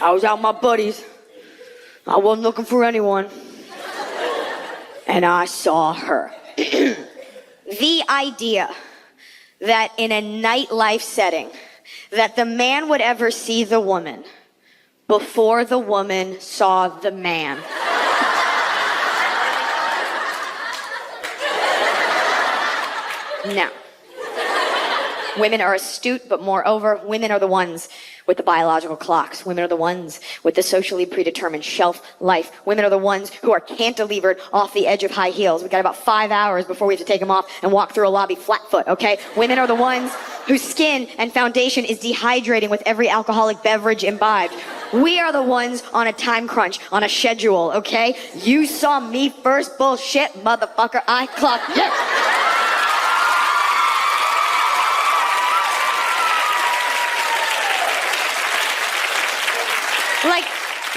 I was out with my buddies. I wasn't looking for anyone. And I saw her. The idea that in a nightlife setting, that the man would ever see the woman before the woman saw the man. No. Women are astute, but moreover, women are the ones with the biological clocks. Women are the ones with the socially predetermined shelf life. Women are the ones who are cantilevered off the edge of high heels. We've got about 5 hours before we have to take them off and walk through a lobby flat-foot, okay? Women are the ones whose skin and foundation is dehydrating with every alcoholic beverage imbibed. We are the ones on a time crunch, on a schedule, okay? You saw me first, bullshit, motherfucker. I clocked you. Like,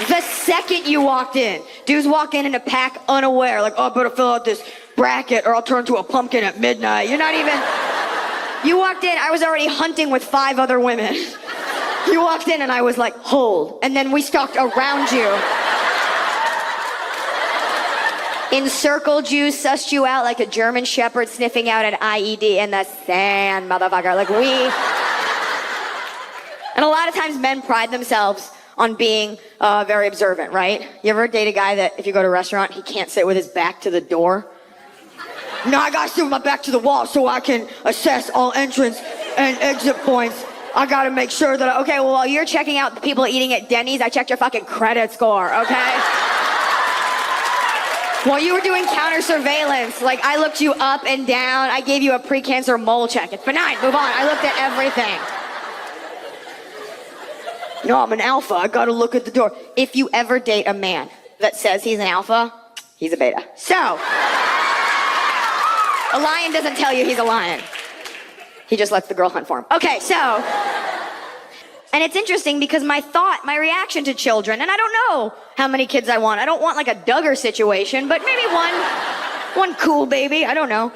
the second you walked in, dudes walk in a pack unaware, like, oh, I better fill out this bracket or I'll turn to a pumpkin at midnight. You're not even... You walked in, I was already hunting with 5 other women. You walked in and I was like, hold. And then we stalked around you. Encircled you, sussed you out like a German shepherd sniffing out an IED in the sand, motherfucker. Like And a lot of times men pride themselves on being very observant, right? You ever date a guy that if you go to a restaurant, he can't sit with his back to the door? No, I gotta sit with my back to the wall so I can assess all entrance and exit points. I gotta make sure that, okay, well, while you're checking out the people eating at Denny's, I checked your fucking credit score, okay? While you were doing counter surveillance, like I looked you up and down, I gave you a pre-cancer mole check. It's benign, move on. I looked at everything. No, I'm an alpha, I gotta look at the door. If you ever date a man that says he's an alpha, he's a beta. So, a lion doesn't tell you he's a lion. He just lets the girl hunt for him. Okay, so, and it's interesting because my reaction to children, and I don't know how many kids I want. I don't want like a Duggar situation, but maybe one cool baby, I don't know.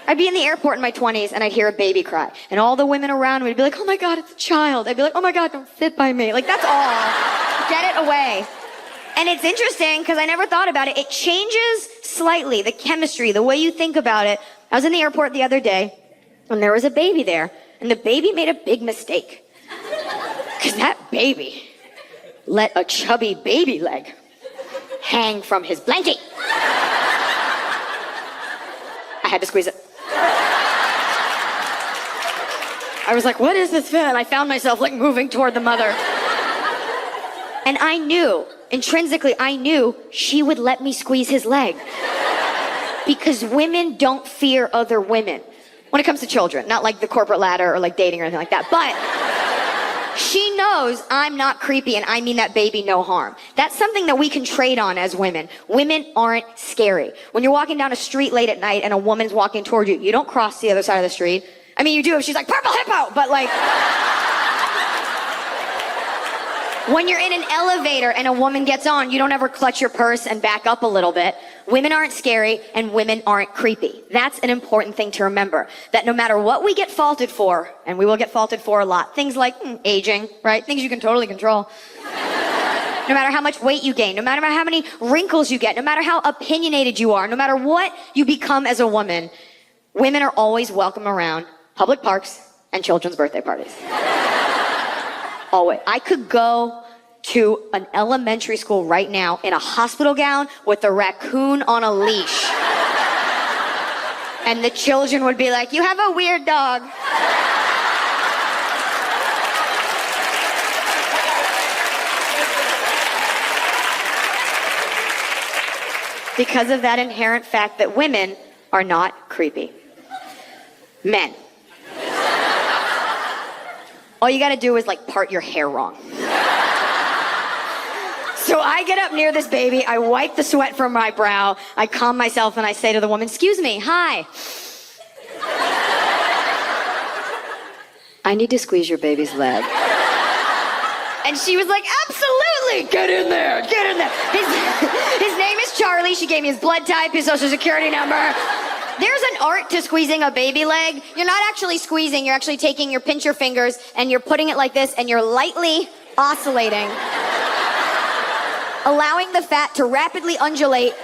I'd be in the airport in my 20s and I'd hear a baby cry. And all the women around me would be like, oh my God, it's a child. I'd be like, oh my God, don't sit by me. Like, that's all. Get it away. And it's interesting because I never thought about it. It changes slightly, the chemistry, the way you think about it. I was in the airport the other day and there was a baby there. And the baby made a big mistake. Because that baby let a chubby baby leg hang from his blankie. I had to squeeze it. I was like, what is this fit? And I found myself like moving toward the mother. And I knew, intrinsically, I knew she would let me squeeze his leg. Because women don't fear other women. When it comes to children, not like the corporate ladder or like dating or anything like that. But she knows I'm not creepy and I mean that baby no harm. That's something that we can trade on as women. Women aren't scary. When you're walking down a street late at night and a woman's walking toward you, you don't cross the other side of the street. I mean, you do if she's like, purple hippo, but like... When you're in an elevator and a woman gets on, you don't ever clutch your purse and back up a little bit. Women aren't scary and women aren't creepy. That's an important thing to remember. That no matter what we get faulted for, and we will get faulted for a lot, things like aging, right? Things you can totally control. No matter how much weight you gain, no matter how many wrinkles you get, no matter how opinionated you are, no matter what you become as a woman, women are always welcome around public parks and children's birthday parties. Always. I could go to an elementary school right now in a hospital gown with a raccoon on a leash. And the children would be like, you have a weird dog. Because of that inherent fact that women are not creepy. Men. All you gotta do is like part your hair wrong. So I get up near this baby, I wipe the sweat from my brow, I calm myself and I say to the woman, excuse me, hi. I need to squeeze your baby's leg. And she was like, absolutely, get in there, get in there. His name is Charlie, she gave me his blood type, his social security number. There's an art to squeezing a baby leg. You're not actually squeezing, you're actually taking your pincher fingers and you're putting it like this and you're lightly oscillating allowing the fat to rapidly undulate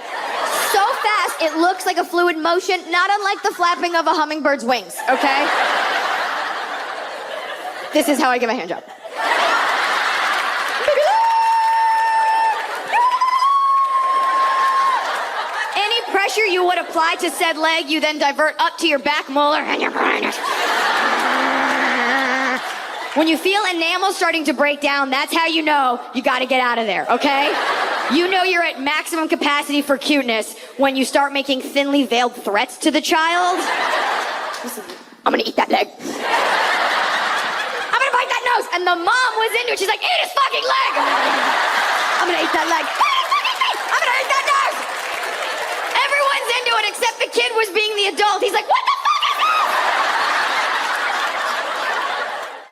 so fast it looks like a fluid motion, not unlike the flapping of a hummingbird's wings, okay? This is how I give a hand job. Any pressure you would apply to said leg, you then divert up to your back molar and your brain is... When you feel enamel starting to break down, that's how you know you gotta get out of there, okay? You know you're at maximum capacity for cuteness when you start making thinly veiled threats to the child. I'm gonna eat that leg. I'm gonna bite that nose. And the mom was into it. She's like, eat his fucking leg. I'm gonna eat that leg. Eat his fucking leg. I'm gonna eat that nose. Everyone's into it except the kid was being the adult. He's like,